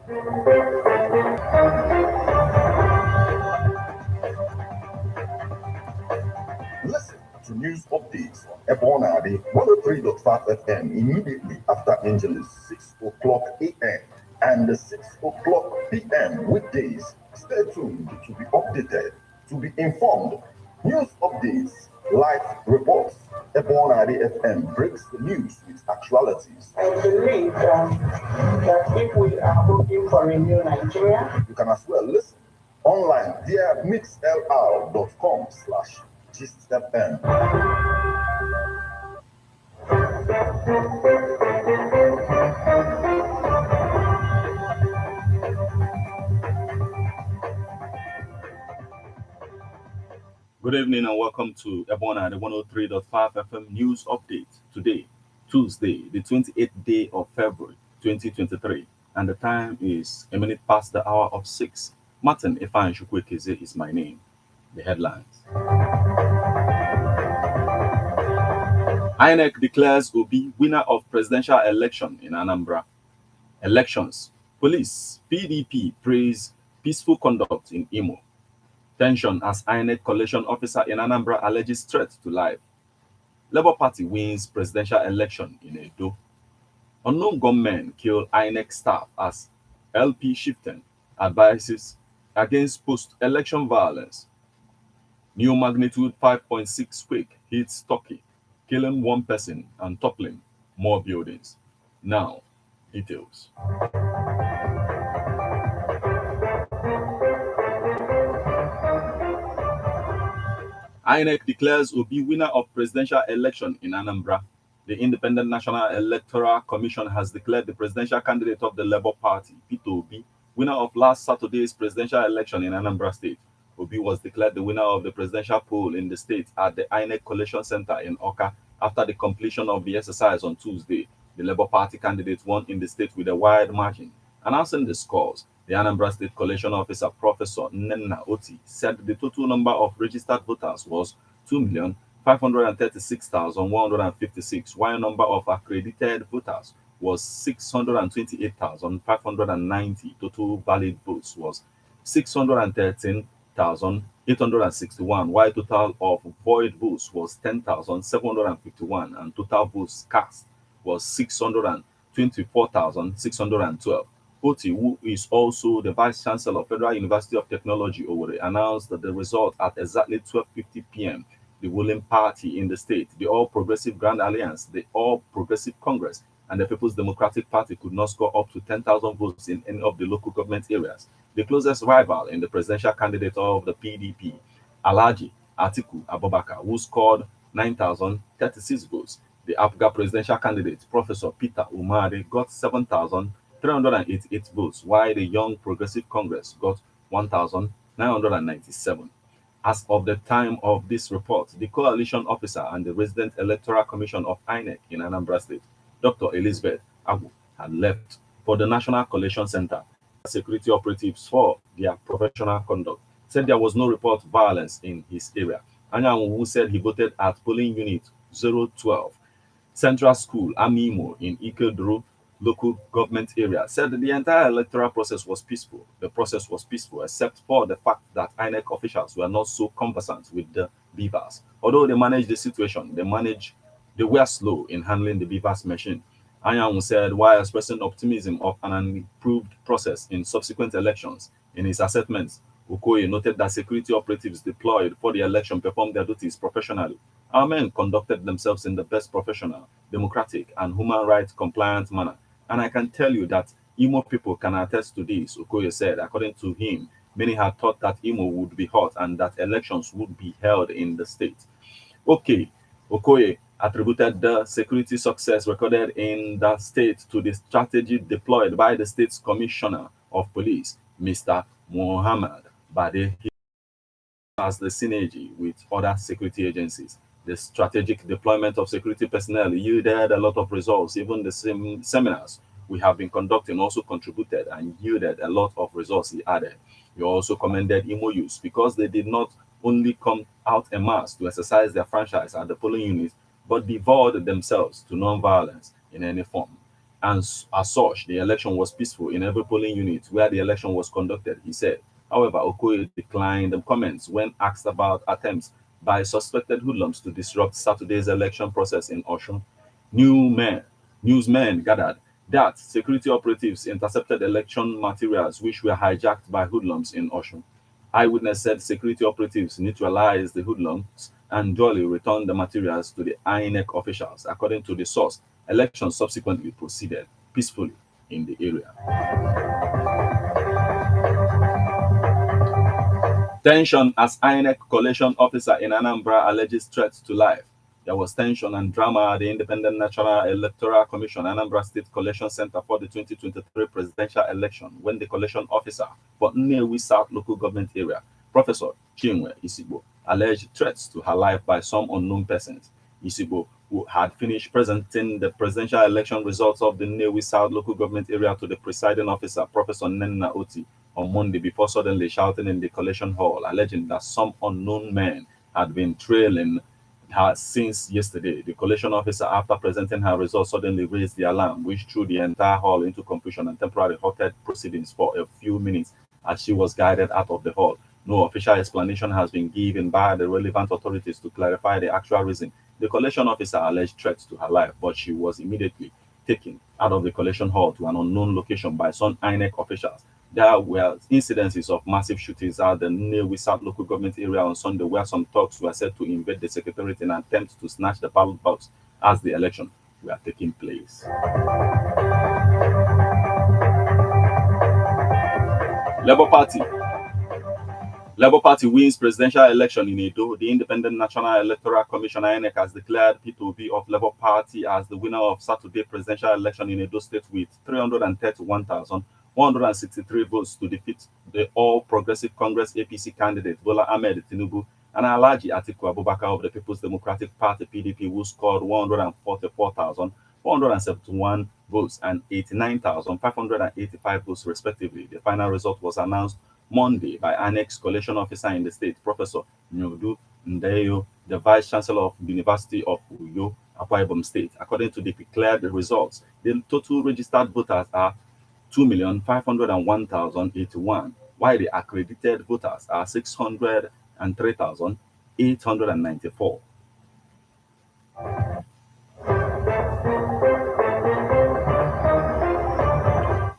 Listen to news updates on Abia 103.5 FM immediately after Angeles 6 o'clock a.m. and 6 o'clock p.m. weekdays. Stay tuned to be updated, to be informed. News updates, live reports. Ebonadi FM breaks the news with actualities. I believe that if we are looking for a new Nigeria, you can as well listen online via mixlr.com/GistFM. Good evening and welcome to Ebona, the 103.5 FM News Update. Today, Tuesday, the 28th day of February 2023, and the time is a minute past the hour of 6. Martin Ifan Shukwekeze is my name. The headlines. INEC declares Obi winner of presidential election in Anambra. Elections. Police, PDP praise peaceful conduct in Imo. Tension as INEC collation officer in Anambra alleges threat to life. Labour Party wins presidential election in Edo. Unknown gunmen kill INEC staff as LP Shiften advises against post-election violence. New magnitude 5.6 quake hits Turkey, killing one person and toppling more buildings. Now, details. INEC declares Obi winner of presidential election in Anambra. The Independent National Electoral Commission has declared the presidential candidate of the Labour Party, Peter Obi, winner of last Saturday's presidential election in Anambra State. Obi was declared the winner of the presidential poll in the state at the INEC Collation Center in Oka after the completion of the exercise on Tuesday. The Labour Party candidate won in the state with a wide margin. Announcing the scores, the Anambra State Collation Officer, Professor Nnenna Oti, said the total number of registered voters was 2,536,156, while number of accredited voters was 628,590. Total valid votes was 613,861, while total of void votes was 10,751, and total votes cast was 624,612. Oti, who is also the Vice Chancellor of Federal University of Technology, Owerri, announced that the result at exactly 12:50 p.m. The ruling party in the state, the All Progressive Grand Alliance, the All Progressive Congress, and the People's Democratic Party could not score up to 10,000 votes in any of the local government areas. The closest rival in the presidential candidate of the PDP, Alhaji Atiku Abubakar, who scored 9,036 votes. The APGA presidential candidate, Professor Peter Umari, got 7,388 votes, while the Young Progressive Congress got 1,997. As of the time of this report, the coalition officer and the resident electoral commission of INEC in Anambra State, Dr. Elizabeth Agu, had left for the National Collation Center. Security operatives for their professional conduct said there was no report of violence in his area. Anyanwu, who said he voted at polling unit 012, Central School, Amimo, in Ikeduru local government area, said that the entire electoral process was peaceful. The process was peaceful, except for the fact that INEC officials were not so conversant with the beavers. Although they managed the situation, they were slow in handling the beavers machine. Anyanwu said, while expressing optimism of an improved process in subsequent elections. In his assessments, Okoye noted that security operatives deployed for the election performed their duties professionally. Our men conducted themselves in the best professional, democratic, and human rights compliant manner. And I can tell you that Imo people can attest to this, Okoye said. According to him, many had thought that Imo would be hot and that elections would be held in the state. Okay, Okoye attributed the security success recorded in the state to the strategy deployed by the state's commissioner of police, Mr. Muhammad Bade, as the synergy with other security agencies. The strategic deployment of security personnel yielded a lot of results. Even the same seminars we have been conducting also contributed and yielded a lot of results, he added. He also commended Imo youths because they did not only come out en masse to exercise their franchise at the polling unit, but devoted themselves to non-violence in any form. and as such, the election was peaceful in every polling unit where the election was conducted, he said. However, Okoye declined comments when asked about attempts by suspected hoodlums to disrupt Saturday's election process in Osun. New men, Newsmen gathered that security operatives intercepted election materials which were hijacked by hoodlums in Osun. Eyewitness said security operatives neutralized the hoodlums and duly returned the materials to the INEC officials. According to the source, elections subsequently proceeded peacefully in the area. Tension as INEC collation officer in Anambra alleges threats to life. There was tension and drama at the Independent National Electoral Commission Anambra State Collation Center for the 2023 presidential election when the collation officer for Nnewi South local government area, Professor Chinwe Isigbo, alleged threats to her life by some unknown persons. Isigbo, who had finished presenting the presidential election results of the Nnewi South local government area to the presiding officer, Professor Nenna Oti, on Monday before suddenly shouting in the collation hall, alleging that some unknown men had been trailing her since yesterday. The collation officer, after presenting her results, suddenly raised the alarm, which threw the entire hall into confusion and temporarily halted proceedings for a few minutes as she was guided out of the hall. No official explanation has been given by the relevant authorities to clarify the actual reason. The collation officer alleged threats to her life, but she was immediately taken out of the collation hall to an unknown location by some INEC officials. There were incidences of massive shootings at the Nnewi South local government area on Sunday, where some thugs were said to invade the secretariat in an attempt to snatch the ballot box as the election were taking place. Labour Party Labour Party wins presidential election in Edo. The Independent National Electoral Commission INEC has declared peterobi of Labour Party as the winner of Saturday presidential election in Edo State with 331,163 votes to defeat the All Progressive Congress APC candidate Bola Ahmed Tinubu and Alhaji Atiku Abubakar of the People's Democratic Party PDP, who scored 144,471 votes and 89,585 votes respectively. The final result was announced Monday by Annex Collation Officer in the state, Professor Nyodu Ndeyo, the Vice Chancellor of the University of Uyo, Akwa Ibom State. According to the declared results, the total registered voters are 2,501,081, while the accredited voters are 603,894.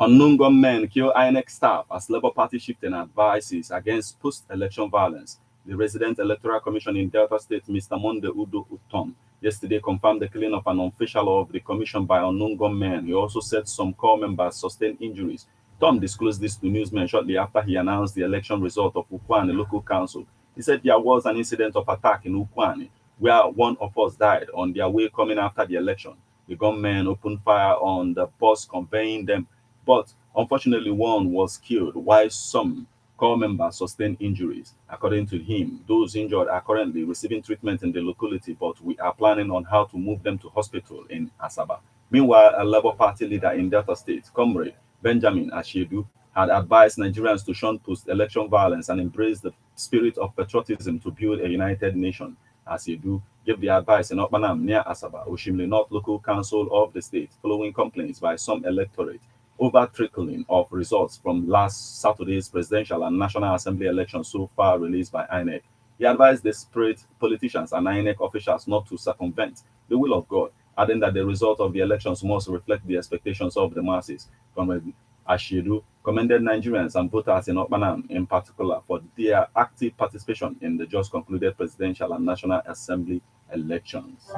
Unknown gunmen kill INEC staff as Labour Party shifting advices against post-election violence. The Resident Electoral Commission in Delta State, Mr. Monde Udo Utom, yesterday confirmed the killing of an official of the commission by unknown gunmen. He also said some corps members sustained injuries. Tom disclosed this to newsmen shortly after he announced the election result of Ukwane local council. He said there was an incident of attack in Ukwane where one of us died on their way coming after the election. The gunmen opened fire on the bus conveying them, but unfortunately one was killed while some corps members sustained injuries. According to him, those injured are currently receiving treatment in the locality, but we are planning on how to move them to hospital in Asaba. Meanwhile, a Labour Party leader in Delta State, Comrade Benjamin Asiedu, had advised Nigerians to shun post-election violence and embrace the spirit of patriotism to build a united nation. Asiedu gave the advice in Okpanam near Asaba, Oshimle North local council of the state, following complaints by some electorate over trickling of results from last Saturday's presidential and National Assembly elections so far released by INEC. He advised desperate politicians and INEC officials not to circumvent the will of God, adding that the result of the elections must reflect the expectations of the masses. Comrade Asiedu commended Nigerians and voters in Okpanam in particular for their active participation in the just concluded presidential and National Assembly elections.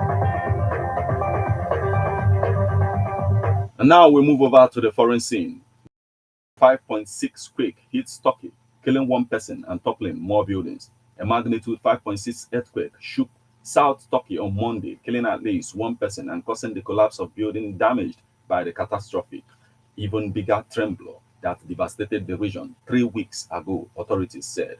And now we move over to the foreign scene. 5.6 quake hits Turkey, killing one person and toppling more buildings. A magnitude 5.6 earthquake shook South Turkey on Monday, killing at least one person and causing the collapse of buildings damaged by the catastrophic, even bigger tremor that devastated the region 3 weeks ago, authorities said.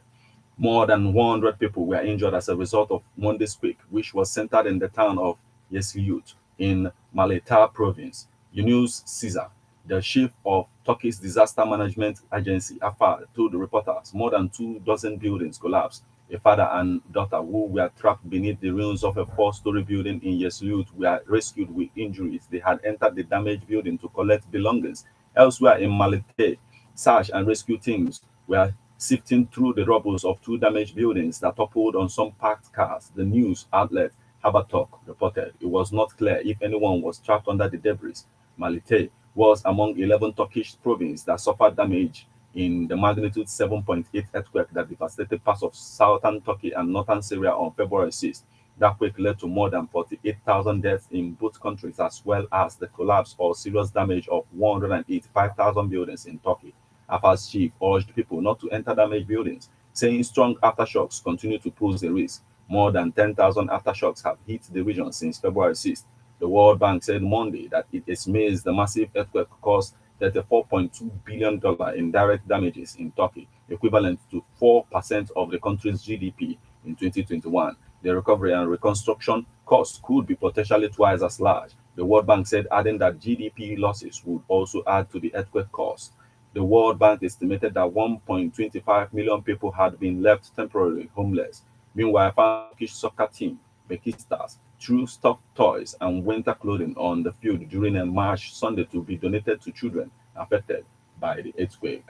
More than 100 people were injured as a result of Monday's quake, which was centered in the town of Yesilyurt in Malatya province. Yunus Caesar, the chief of Turkey's disaster management agency, AFAD, told the reporters more than 24 buildings collapsed, A father and daughter who were trapped beneath the ruins of a four-story building in Yesulut were rescued with injuries. They had entered the damaged building to collect belongings. Elsewhere in Malete, search and rescue teams were sifting through the rubble of two damaged buildings that toppled on some parked cars. The news outlet Habatok reported it was not clear if anyone was trapped under the debris. Malete was among 11 Turkish provinces that suffered damage in the magnitude 7.8 earthquake that devastated parts of southern Turkey and northern Syria on February 6th. That quake led to more than 48,000 deaths in both countries, as well as the collapse or serious damage of 185,000 buildings in Turkey. Afa's chief urged people not to enter damaged buildings, saying strong aftershocks continue to pose a risk. More than 10,000 aftershocks have hit the region since February 6th. The World Bank said Monday that it estimates the massive earthquake caused $34.2 billion in direct damages in Turkey, equivalent to 4% of the country's GDP in 2021. The recovery and reconstruction costs could be potentially twice as large. The World Bank said, adding that GDP losses would also add to the earthquake cost. The World Bank estimated that 1.25 million people had been left temporarily homeless. Meanwhile, Turkish soccer team Bekistas threw stuffed toys and winter clothing on the field during a march Sunday to be donated to children affected by the earthquake.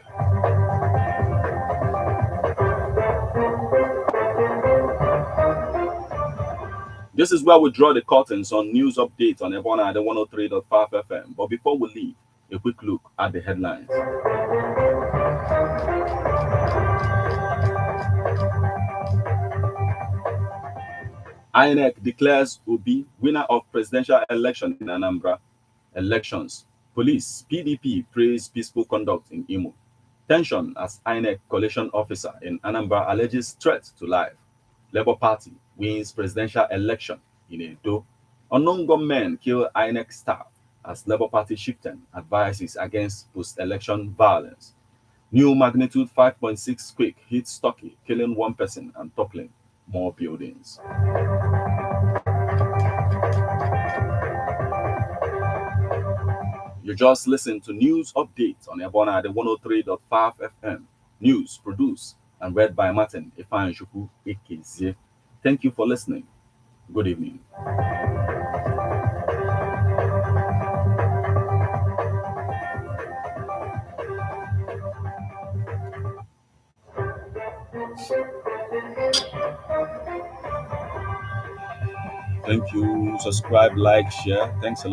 This is where we draw the curtains on news updates on Ebona at the 103.5 FM. But before we leave, a quick look at the headlines. INEC declares Obi winner of presidential election in Anambra. Elections. Police, PDP praise peaceful conduct in Imo. Tension as INEC coalition officer in Anambra alleges threat to life. Labour Party wins presidential election in Edo. Unknown gunmen kill INEC staff as Labour Party chieftain advises against post-election violence. New magnitude 5.6 quake hits Turkey, killing one person and toppling more buildings. You just listened to news updates on Ebona at the 103.5 FM. News produced and read by Martin Ifanshuku Ekezie. Thank you for listening. Good evening. Thank you. Subscribe, like, share. Thanks a lot.